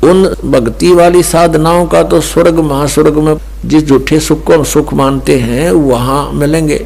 उन भक्ति वाली साधनाओं का तो स्वर्ग महास्वर्ग में जिस झूठे सुख को सुख मानते हैं वहां मिलेंगे,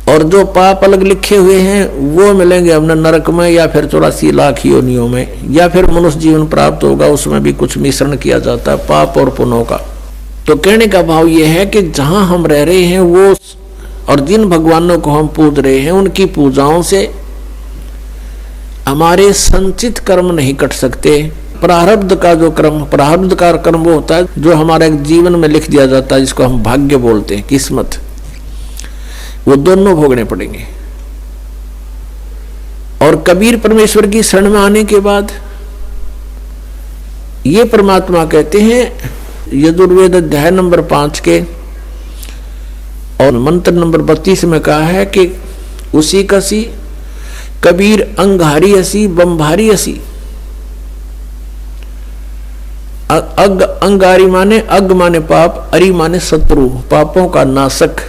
और जो पाप अलग लिखे हुए हैं वो मिलेंगे अपने नरक में, या फिर 84 लाख योनियों में, या फिर मनुष्य जीवन प्राप्त होगा। उसमें भी कुछ मिश्रण किया जाता है पाप और पुण्यों का। तो कहने का भाव ये है कि जहां हम रह रहे हैं वो, और जिन भगवानों को हम पूज रहे हैं, उनकी पूजाओं से हमारे संचित कर्म नहीं कट सकते। प्रारब्ध का जो कर्म, प्रारब्ध का कर्म वो होता है जो हमारे जीवन में लिख दिया जाता है, जिसको हम भाग्य बोलते हैं, किस्मत, वो दोनों भोगने पड़ेंगे। और कबीर परमेश्वर की शरण में आने के बाद ये परमात्मा कहते हैं, यजुर्वेद अध्याय नंबर 5 के और मंत्र नंबर 32 में कहा है कि उसी कसी कबीर अंगारी असी बम्भारी असी। अग अंगारी माने अग माने पाप, अरि माने शत्रु, पापों का नाशक।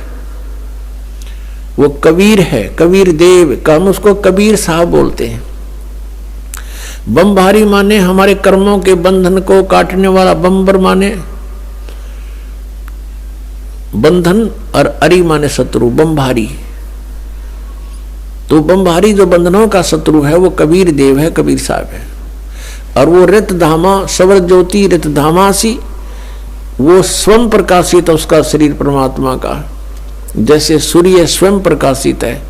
वो कबीर है, कबीर देव का, हम उसको कबीर साहब बोलते हैं। बम्भारी माने हमारे कर्मों के बंधन को काटने वाला, बम्बर माने बंधन, और अरि माने शत्रु, बम्भारी। तो बम्भारी जो बंधनों का शत्रु है वो कबीर देव है, कबीर साहब है। और वो रित धामा सवर ज्योति रित धामासी, वो स्वयं प्रकाशित है उसका शरीर परमात्मा का। जैसे सूर्य स्वयं प्रकाशित है,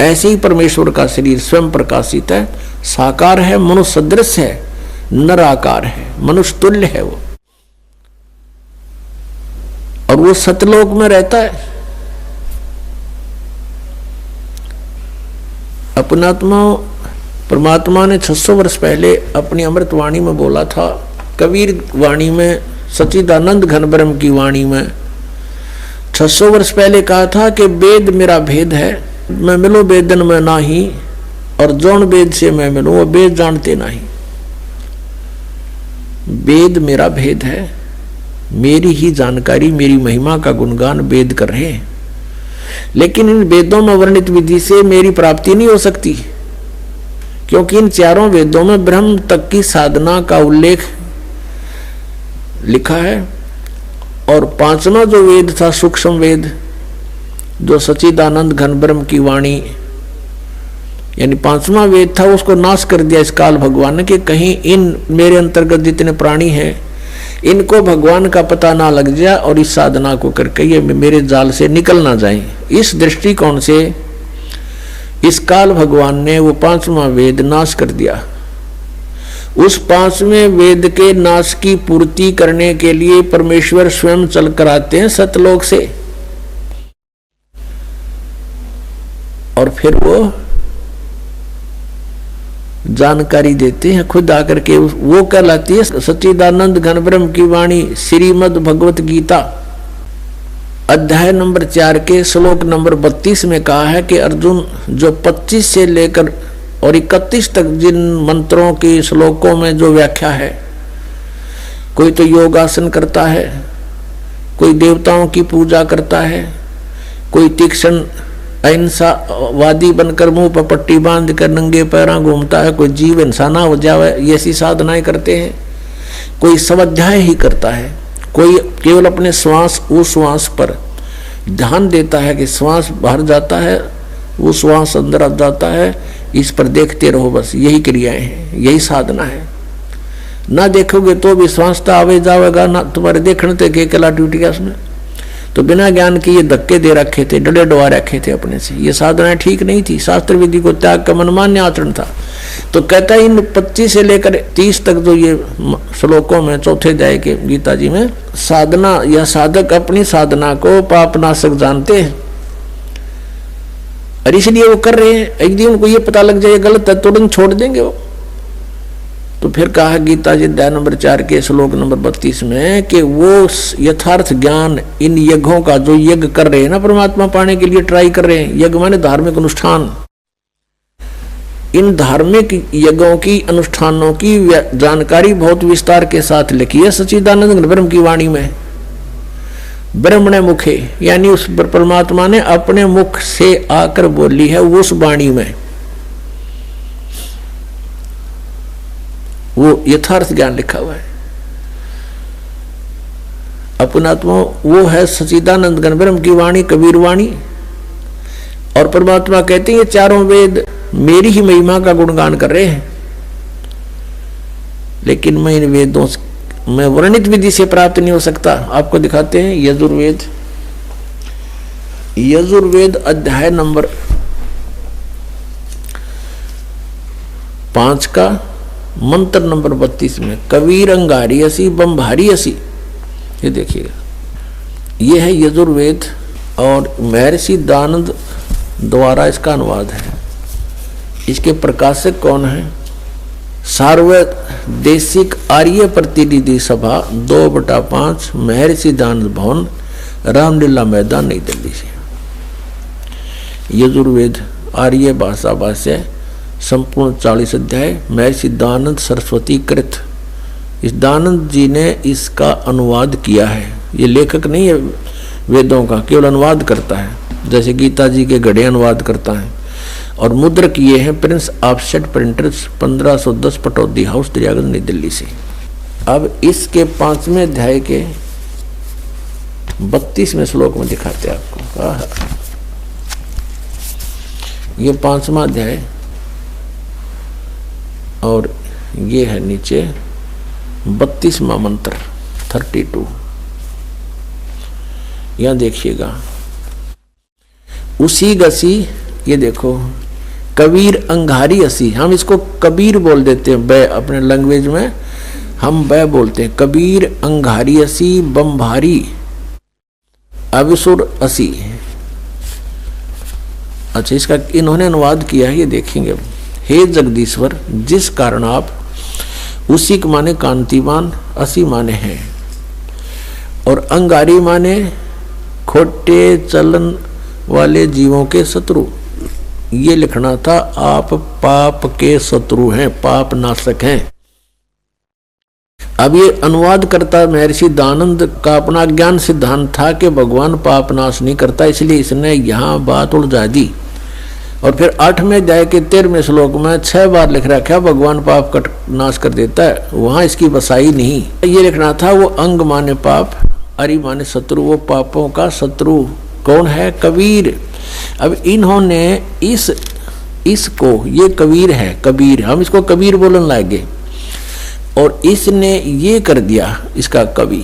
ऐसे ही परमेश्वर का शरीर स्वयं प्रकाशित है, साकार है, मनुष्य सदृश है, नर आकार है, मनुष्य तुल्य है वो। और वो सतलोक में रहता है। अपनात्मा परमात्मा ने 600 वर्ष पहले अपनी अमृत वाणी में बोला था, कबीर वाणी में, सच्चिदानंद घन ब्रह्म की वाणी में 600 वर्ष पहले कहा था कि वेद मेरा भेद है, मैं मिलो वेदन में नाही, और जौन वेद से मैं मिलूं वो वेद जानते नहीं। वेद मेरा भेद है, मेरी ही जानकारी, मेरी महिमा का गुणगान वेद कर रहे हैं, लेकिन इन वेदों में वर्णित विधि से मेरी प्राप्ति नहीं हो सकती, क्योंकि इन चारों वेदों में ब्रह्म तक की साधना का उल्लेख लिखा है। और पांचवा जो वेद था सूक्ष्म वेद, जो सच्चिदानंद घन ब्रह्म की वाणी यानी पांचवा वेद था, उसको नाश कर दिया इस काल भगवान ने कि कहीं इन मेरे अंतर्गत जितने प्राणी हैं इनको भगवान का पता ना लग जाए और इस साधना को करके ये मेरे जाल से निकल ना जाए। इस दृष्टिकोण से इस काल भगवान ने वो पांचवा वेद नाश कर दिया। उस पांचवें वेद के नाश की पूर्ति करने के लिए परमेश्वर स्वयं चल कर आते हैं सतलोक से, और फिर वो जानकारी देते हैं खुद आकर के। वो कहलाती है सच्चिदानंद घन ब्रह्म की वाणी। श्रीमद् भगवत गीता अध्याय नंबर 4 के श्लोक नंबर 32 में कहा है कि अर्जुन, जो 25 से लेकर और 31 तक जिन मंत्रों के श्लोकों में जो व्याख्या है, कोई तो योगासन करता है, कोई देवताओं की पूजा करता है, कोई तीक्ष्ण अहिंसावादी बनकर मुंह पर पट्टी बांध कर नंगे पैरों घूमता है, कोई जीव इंसाना हो जाए ऐसी साधनाएं करते हैं, कोई स्वाध्याय ही करता है, कोई केवल अपने श्वास उश्वास पर ध्यान देता है कि श्वास बाहर जाता है, वो श्वास अंदर आ जाता है, इस पर देखते रहो, बस यही क्रियाएं हैं, यही साधना है। ना देखोगे तो भी श्वास तो आवे जाएगा, ना तुम्हारे देखने तक अकेला ड्यूटी है उसमें। तो बिना ज्ञान के ये धक्के दे रखे थे, डले डुआ रखे थे अपने से, ये साधनाएं ठीक नहीं थी। शास्त्र विधि को त्याग का मनमान्य आचरण था। तो कहता इन 25 से लेकर 30 तक जो ये श्लोकों में चौथे अध्याय के गीता जी में साधना या साधक अपनी साधना को पापनाशक जानते हैं और इसलिए वो कर रहे हैं। एक दिन उनको ये पता लग जाए गलत है, तुरंत छोड़ देंगे वो। तो फिर कहा गीता जी अध्याय नंबर 4 के श्लोक नंबर 32 में कि वो यथार्थ ज्ञान इन यज्ञों का, जो यज्ञ कर रहे हैं ना परमात्मा पाने के लिए ट्राई कर रहे हैं, यज्ञ माने धार्मिक अनुष्ठान, इन धार्मिक यज्ञों की अनुष्ठानों की जानकारी बहुत विस्तार के साथ लिखी है सच्चिदानंद ब्रह्म की वाणी में। ब्रह्मणे मुखे, यानी उस परमात्मा ने अपने मुख से आकर बोली है उस वाणी में। वो यथार्थ ज्ञान लिखा हुआ है। अपनात्मा वो है सच्चिदानंद घन ब्रह्म की वाणी, कबीर वाणी। और परमात्मा कहते हैं ये चारों वेद मेरी ही महिमा का गुणगान कर रहे हैं, लेकिन मैं इन वेदों में वर्णित विधि से प्राप्त नहीं हो सकता। आपको दिखाते हैं यजुर्वेद। यजुर्वेद अध्याय नंबर 5 का मंत्र नंबर 32 में कबीर अंगारी असी बम भारी असी। ये देखिएगा, ये है यजुर्वेद और महर्षि दानंद द्वारा इसका अनुवाद है। इसके प्रकाशक कौन है? सार्वदेशिक आर्य प्रतिनिधि सभा 2/5 महर्षि दानंद भवन, रामलीला मैदान, नई दिल्ली से। यजुर्वेद आर्य भाषा भाष्य संपूर्ण 40 अध्याय, महर्षि दानंद सरस्वती कृत। इस दानंद जी ने इसका अनुवाद किया है। ये लेखक नहीं है वेदों का, केवल अनुवाद करता है, जैसे गीता जी के गढ़े अनुवाद करता है। और मुद्रक ये है Prince offset printers 1510 Pataudi house Daryaganj नई दिल्ली से। अब इसके 5वें अध्याय के 32वें श्लोक में दिखाते हैं आपको। ये 5वां अध्याय और ये है नीचे 32वां मंत्र 32। यहां देखिएगा, उसी गसी, ये देखो कबीर अंगारी असी। हम इसको कबीर बोल देते हैं, बै अपने लैंग्वेज में हम बै बोलते हैं। कबीर अंगारी असी बम्भारी अविसुर असी। अच्छा, इसका इन्होंने अनुवाद किया है, ये देखेंगे। हे जगदीश्वर, जिस कारण आप उसी के माने कांतिमान, असी माने हैं, और अंगारी माने खोटे चलन वाले जीवों के शत्रु। ये लिखना था, आप पाप के शत्रु हैं, पाप नाशक हैं। अब ये अनुवाद करता महर्षि दानंद का अपना ज्ञान सिद्धांत था कि भगवान पाप नाश नहीं करता, इसलिए इसने यहाँ बात उलझा दी। और फिर 8वें अध्याय के 13वें श्लोक में 6 बार लिख रखा भगवान पाप का नाश कर देता है, वहां इसकी बसाई नहीं। ये लिखना था, वो अंग माने पाप, अरि माने शत्रु। वो पापों का शत्रु कौन है? कबीर। अब इन्होंने इसको, ये कबीर है, कबीर, हम इसको कबीर बोलने लगे, और इसने ये कर दिया इसका कवि,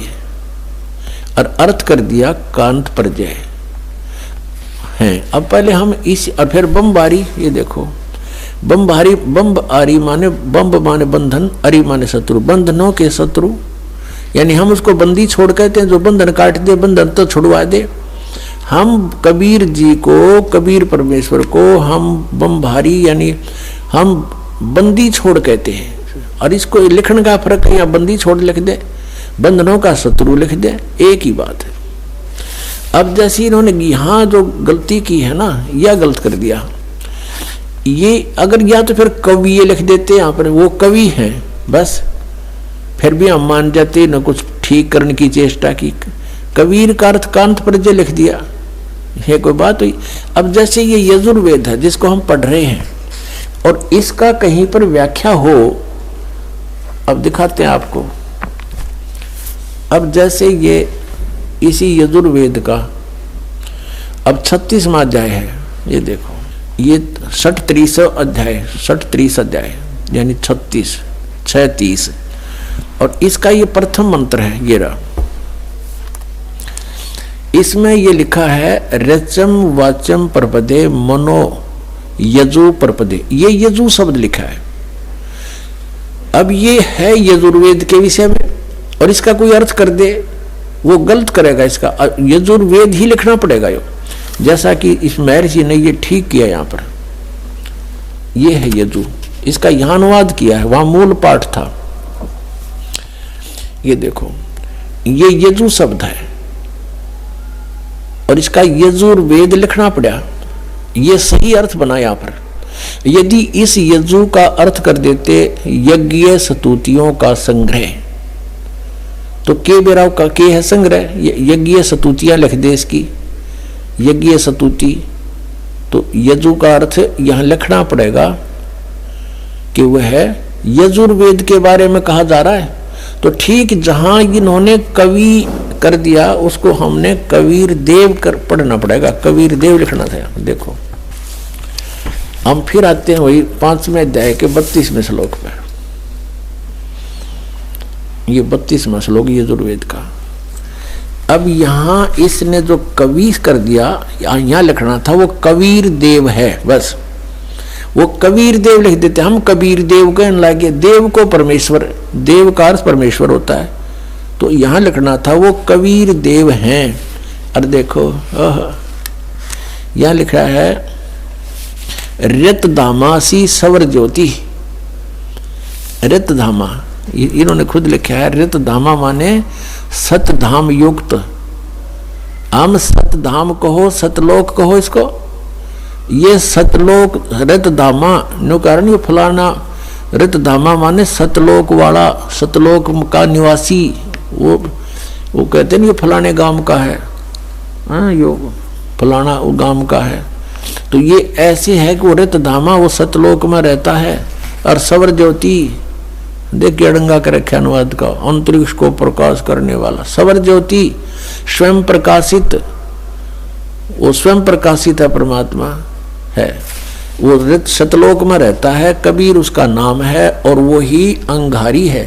और अर्थ कर दिया कांत प्रजय है। अब पहले हम इस, और फिर बम्बारी, ये देखो बम्बारी, बम्ब आरी माने, बम्ब माने बंधन, अरि माने शत्रु, बंधनों के शत्रु। यानी हम उसको बंदी छोड़ कहते हैं, जो बंधन काट दे, बंधन तो छुड़वा दे। हम कबीर जी को, कबीर परमेश्वर को हम बम्भारी यानी हम बंदी छोड़ कहते हैं। और इसको लिखने का फर्क है, या बंदी छोड़ लिख दे, बंधनों का शत्रु लिख दे, एक ही बात है। अब जैसे इन्होंने यहाँ जो गलती की है ना, यह गलत कर दिया। ये अगर या तो फिर कवि ये लिख देते यहाँ पर, वो कवि हैं बस, फिर भी हम मान जाते, न कुछ ठीक करने की चेष्टा की। कबीर का अर्थ कांत प्रजय लिख दिया, ये कोई बात हुई? अब जैसे ये यजुर्वेद है जिसको हम पढ़ रहे हैं, और इसका कहीं पर व्याख्या हो, अब दिखाते हैं आपको। अब जैसे ये इसी यजुर्वेद का अब 36वां अध्याय है, ये देखो, ये 36 अध्याय, 36 अध्याय यानी 36 36, और इसका ये प्रथम मंत्र है। ये रहा, इसमें ये लिखा है रचम वाचम परपदे मनो यजु परपदे, ये यजु शब्द लिखा है। अब ये है यजुर्वेद के विषय में, और इसका कोई अर्थ कर दे वो गलत करेगा, इसका यजुर्वेद ही लिखना पड़ेगा। यो जैसा कि इस महर्षि ने ये ठीक किया, यहाँ पर ये है यजु, इसका यहाँ अनुवाद किया है, वहां मूल पाठ था। ये देखो, ये यजु शब्द है, और इसका यजुर्वेद लिखना पड़ा, ये सही अर्थ बना। यहाँ पर यदि इस यजु का अर्थ कर देते यज्ञ स्तुतियों का संग्रह, तो के बेराव का के है संग्रह, यज्ञ स्तुतियां लिख दे इसकी, यज्ञ स्तुति। तो यजु का अर्थ यहां लिखना पड़ेगा कि वह है यजुर्वेद के बारे में कहा जा रहा है। तो ठीक जहां इन्होंने कवि कर दिया उसको हमने कबीर देव कर पढ़ना पड़ेगा, कबीर देव लिखना था। देखो हम फिर आते हैं वही 5वें अध्याय के 32वें श्लोक पे। ये 32वां श्लोक यजुर्वेद का। अब यहां इसने जो कवि कर दिया, यहां लिखना था वो कबीर देव है, बस वो कबीर देव लिख देते। हम कबीर देव कहने लगे, देव को परमेश्वर, देव का अर्थ परमेश्वर होता है, तो यहां लिखना था वो कबीर देव हैं। और देखो यहां लिखा है रितधामासी सवर ज्योति। रितधामा इन्होंने खुद लिखा है, रितधामा माने सतधाम युक्त। हम सतधाम कहो, सतलोक कहो इसको, ये सतलोक रितधामा नो कारण ये फलाना रितधामा माने सतलोक वाला, सतलोक का निवासी। वो कहते हैं ये फलाने गांव का है, यो फलाना वो गांव का है। तो ये ऐसे है कि वो रितधामा वो सतलोक में रहता है। और सवर ज्योति देखिए अड़ंगा कर रखे अनुवाद का, अंतरिक्ष को प्रकाश करने वाला। सवर ज्योति स्वयं प्रकाशित, वो स्वयं प्रकाशित है, परमात्मा है, वो रित सतलोक में रहता है। कबीर उसका नाम है और वो ही अंगारी है,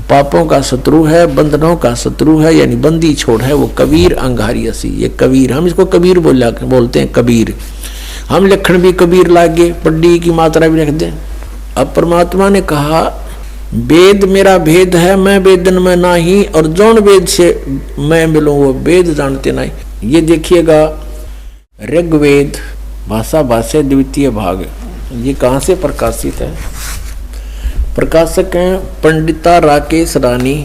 पापों का शत्रु है, बंधनों का शत्रु है, यानी बंदी छोड़ है वो कबीर अंगारी असी। ये कबीर, हम इसको कबीर बोलते हैं कबीर। हम लक्षण भी कबीर लागे, पड्डी की मात्रा भी रख दें। अब परमात्मा ने कहा वेद मेरा भेद है, मैं वेदन में नहीं, और जौन वेद से मैं मिलूं वो वेद जानते नहीं। ये देखिएगा ऋग्वेद भाषा भाष्य द्वितीय भाग, ये कहाँ से प्रकाशित है? प्रकाशक हैं पंडिता राकेश रानी,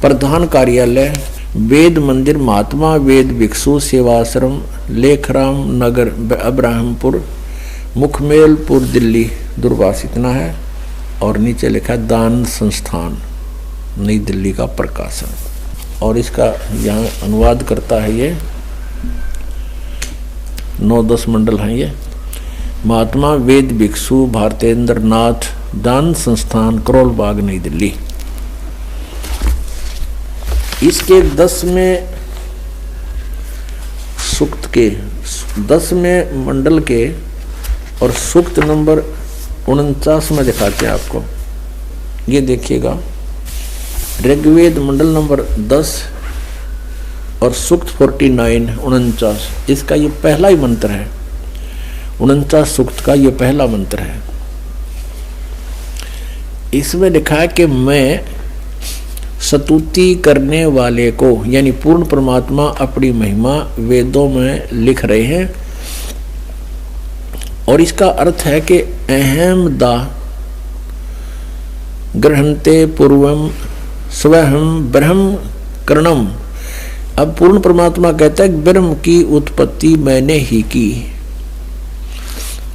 प्रधान कार्यालय वेद मंदिर महात्मा वेद भिक्षु सेवाश्रम लेखराम नगर अब्राहमपुर मुखमेलपुर दिल्ली दूरभाष इतना है। और नीचे लिखा दान संस्थान नई दिल्ली का प्रकाशन। और इसका यहाँ अनुवाद करता है ये 9-10 मंडल हैं। ये महात्मा वेद भिक्षु भारतेंद्र नाथ दान संस्थान करोल बाग नई दिल्ली। इसके 10वें सूक्त के 10वें मंडल के और सूक्त नंबर 49 में दिखाते हैं आपको। ये देखिएगा ऋग्वेद मंडल नंबर 10 और सूक्त 49 इसका ये पहला ही मंत्र है। 49 सूक्त का ये पहला मंत्र है। इसमें लिखा है कि मैं स्तुति करने वाले को, यानी पूर्ण परमात्मा अपनी महिमा वेदों में लिख रहे हैं। और इसका अर्थ है कि अहम दा ग्रहणते पूर्वम स्वहम ब्रह्म करणम। अब पूर्ण परमात्मा कहता है ब्रह्म की उत्पत्ति मैंने ही की।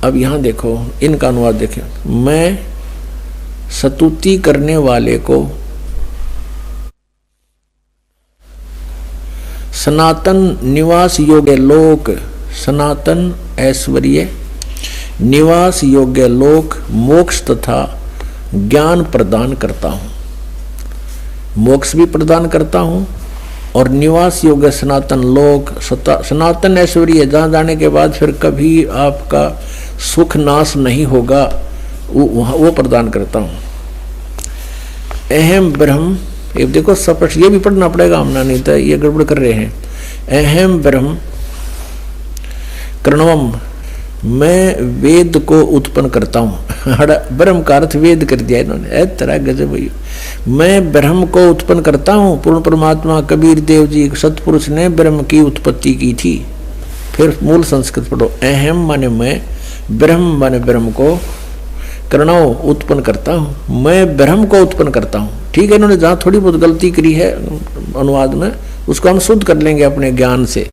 अब यहां देखो इनका अनुवाद देखें, मैं स्तुति करने वाले को सनातन निवास योग्य लोक, सनातन ऐश्वर्य निवास योग्य लोक मोक्ष तथा ज्ञान प्रदान करता हूँ। मोक्ष भी प्रदान करता हूँ और निवास योग्य सनातन लोक, सनातन ऐश्वर्य जहाँ जाने के बाद फिर कभी आपका सुख नाश नहीं होगा, वो प्रदान करता हूँ। अहम ब्रह्म, ये देखो स्पष्ट, ये भी पढ़ना पड़ेगा हमने, नहीं तो ये गड़बड़ कर रहे हैं। अहम ब्रह्म करणवम, मैं वेद को उत्पन्न करता हूँ। ब्रह्म का अर्थ वेद कर दिया इन्होंने, तरह गजब हुई। मैं ब्रह्म को उत्पन्न करता हूँ। पूर्ण परमात्मा कबीर देव जी सतपुरुष ने ब्रह्म की उत्पत्ति की थी। फिर मूल संस्कृत पढ़ो, अहम माने मैं, ब्रह्म माने ब्रह्म को, करणव उत्पन्न करता हूँ, मैं ब्रह्म को उत्पन्न करता हूँ। ठीक है, इन्होंने जहाँ थोड़ी बहुत गलती करी है अनुवाद में उसको हम शुद्ध कर लेंगे अपने ज्ञान से।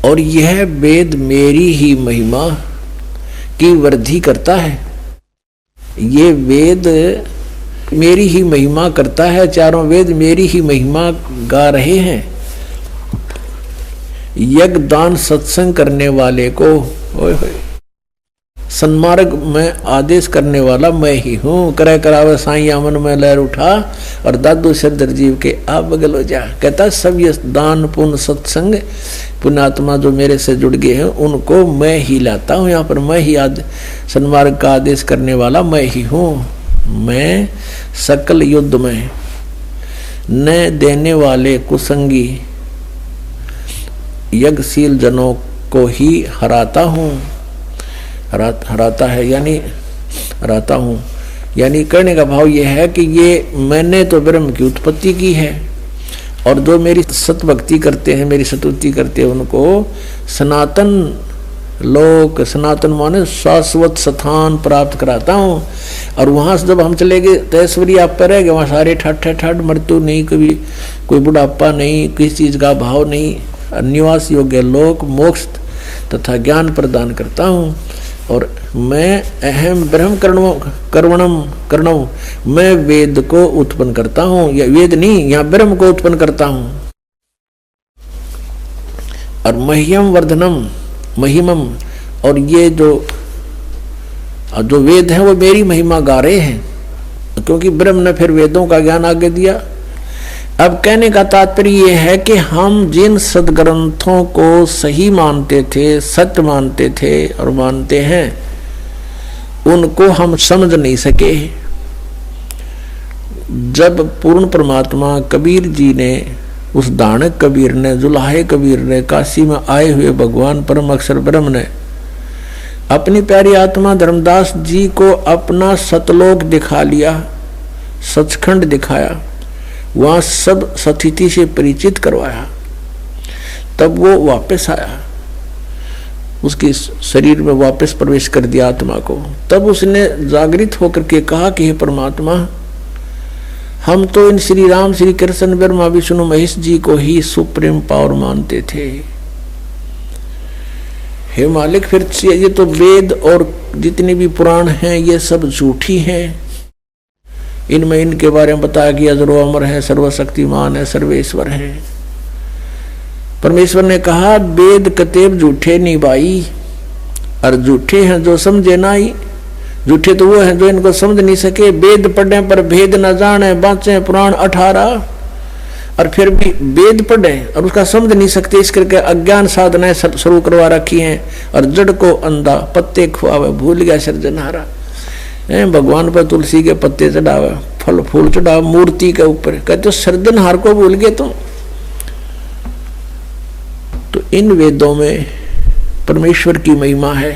और यह वेद मेरी ही महिमा की वृद्धि करता है। ये वेद मेरी ही महिमा करता है, चारों वेद मेरी ही महिमा गा रहे हैं। यज्ञ दान सत्संग करने वाले को सन्मार्ग में आदेश करने वाला मैं ही हूँ। करे करावे साईं मन में लहर उठा और दादू सिरदर जीव के आप बगल हो जा। कहता सब ये दान पुण्य सत्संग पुण्यात्मा जो मेरे से जुड़ गए हैं उनको मैं ही लाता हूँ। यहाँ पर मैं ही सन्मार्ग का आदेश करने वाला मैं ही हूँ। मैं सकल युद्ध में न देने वाले कुसंगी यज्ञशील जनों को ही हराता हूँ। हराता है यानी हराता हूँ, यानी कहने का भाव यह है कि ये मैंने तो ब्रह्म की उत्पत्ति की है और जो मेरी सतभक्ति करते हैं, मेरी सतुति करते हैं, उनको सनातन लोक, सनातन माने शाश्वत स्थान प्राप्त कराता हूँ। और वहाँ से जब हम चले गए तो ऐश्वर्य आप पर रह गए, वहाँ सारे ठाठ मृत्यु नहीं, कभी कोई बुढ़ापा नहीं, किसी चीज़ का भाव नहीं, निवास योग्य लोक मोक्ष तथा ज्ञान प्रदान करता हूँ। और मैं अहम ब्रह्म कर्णम मैं वेद को उत्पन्न करता हूँ, या वेद नहीं, यहाँ ब्रह्म को उत्पन्न करता हूँ। और मह्यम वर्धनम महिमम, और ये जो वेद है वो मेरी महिमा गा रहे हैं, क्योंकि ब्रह्म ने फिर वेदों का ज्ञान आगे दिया। अब कहने का तात्पर्य यह है कि हम जिन सदग्रंथों को सही मानते थे, सत्य मानते थे और मानते हैं, उनको हम समझ नहीं सके। जब पूर्ण परमात्मा कबीर जी ने, उस दानक कबीर ने, जुलाहे कबीर ने, काशी में आए हुए भगवान परम अक्षर ब्रह्म ने अपनी प्यारी आत्मा धर्मदास जी को अपना सतलोक दिखा लिया, सचखंड दिखाया, वहाँ सब सतिथि से परिचित करवाया, तब वो वापस आया, उसके शरीर में वापस प्रवेश कर दिया आत्मा को। तब उसने जागृत होकर के कहा कि हे परमात्मा, हम तो इन श्री राम, श्री कृष्ण, ब्रह्मा, विष्णु, महेश जी को ही सुप्रीम पावर मानते थे। हे मालिक, फिर ये तो वेद और जितने भी पुराण हैं ये सब झूठी हैं। इनमें इनके बारे में बताया गया जो अमर है, सर्वशक्तिमान है, सर्वेश्वर है। परमेश्वर ने कहा वेद कतेब झूठे नहीं भाई, और झूठे हैं जो समझे नहीं। झूठे तो वो हैं जो इनको समझ नहीं सके। वेद पढ़े पर भेद न जाने, बाँचे पुराण 18, और फिर भी वेद पढ़े और उसका समझ नहीं सकते। इस करके अज्ञान साधनाएं शुरू करवा रखी हैं, और जड़ को अंधा पत्ते खुआवे, भूल गया सृजनहारा। भगवान पर तुलसी के पत्ते चढ़ावे, फल फूल चढ़ावे मूर्ति के ऊपर, कहते सृजनहार को भूल गए तुम। तो इन वेदों में परमेश्वर की महिमा है।